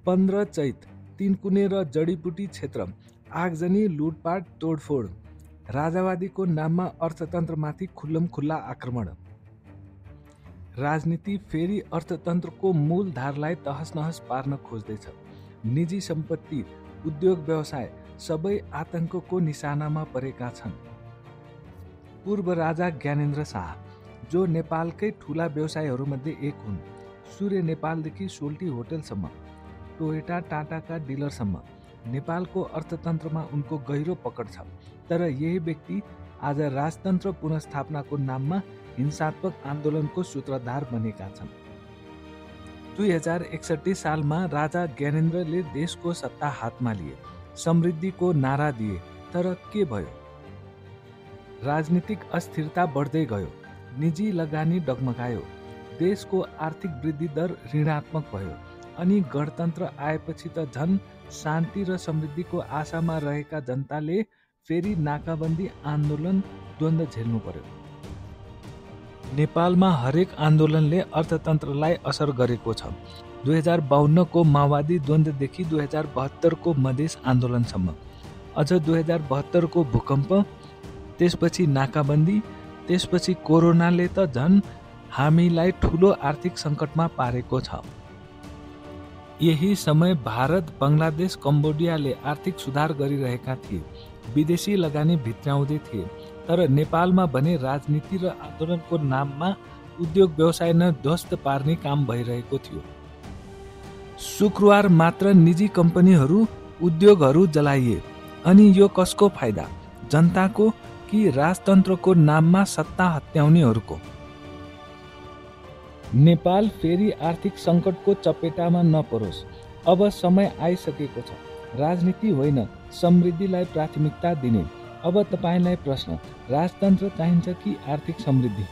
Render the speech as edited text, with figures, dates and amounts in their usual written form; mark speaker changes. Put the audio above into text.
Speaker 1: 15 चैत, तीनकुने र जडीबुटी क्षेत्र, आगजनी, लुटपाट, तोडफोड, राजावादीको नाममा अर्थतन्त्रमाथि खुल्लमखुल्ला आक्रमण। राजनीति फेरि अर्थतन्त्रको मूल धारलाई तहसनहस पार्न खोज्दैछ। निजी सम्पत्ति, उद्योग व्यवसाय सबै आतंकको निशानामा परेका छन्। पूर्व राजा ज्ञानेन्द्र शाह, जो नेपालकै ठूला व्यवसायहरूमध्ये एक हुन्, सूर्य नेपालदेखि सोल्टी होटलसम्म, टोयोटा टाटाका डिलरसम्म, नेपालको अर्थतन्त्रमा उनको गहिरो पकड छ। तर यही व्यक्ति आज राजतन्त्र पुनर्स्थापनाको नाममा हिंसात्मक आन्दोलनको सूत्रधार बनेका छन्। 2061 सालमा राजा ज्ञानेन्द्रले देशको सत्ता हातमा लिए, समृद्धिको नारा दिए, तर के भयो? राजनीतिक अस्थिरता बढ्दै गयो, निजी लगानी डगमगायो, देशको आर्थिक वृद्धि दर ऋणात्मक भयो, अनि गणतन्त्र आएपछि त झन् शान्ति र समृद्धिको आशामा रहेका जनताले फेरि नाकाबन्दी, आन्दोलन, द्वन्द्व झेल्नु पर्यो। नेपालमा हरेक आन्दोलनले अर्थतन्त्रलाई असर गरेको छ। 2052 को माओवादी द्वन्द्वदेखि 2072 को मधेस आन्दोलनसम्म, अझ 2072 को भूकम्प, त्यसपछि नाकाबन्दी, त्यसपछि कोरोनाले त झन् हामीलाई ठूलो आर्थिक सङ्कटमा पारेको छ। यही समय भारत, बङ्गलादेश, कम्बोडियाले आर्थिक सुधार गरिरहेका थिए, विदेशी लगानी भित्र्याउँदै थिए। तर नेपालमा भने राजनीति र आन्दोलनको नाममा उद्योग व्यवसाय नै ध्वस्त पार्ने काम भइरहेको थियो। शुक्रबार मात्र निजी कम्पनीहरू, उद्योगहरू जलाइए। अनि यो कसको फाइदा? जनताको कि राजतन्त्रको नाममा सत्ता हत्याउनेहरूको? नेपाल फेरि आर्थिक सङ्कटको चपेटामा नपरोस्। अब समय आइसकेको छ। राजनीति होइन, समृद्धिलाई प्राथमिकता दिने। अब तपाईलाई प्रश्न, राजतन्त्र चाहिन्छ कि आर्थिक समृद्धि?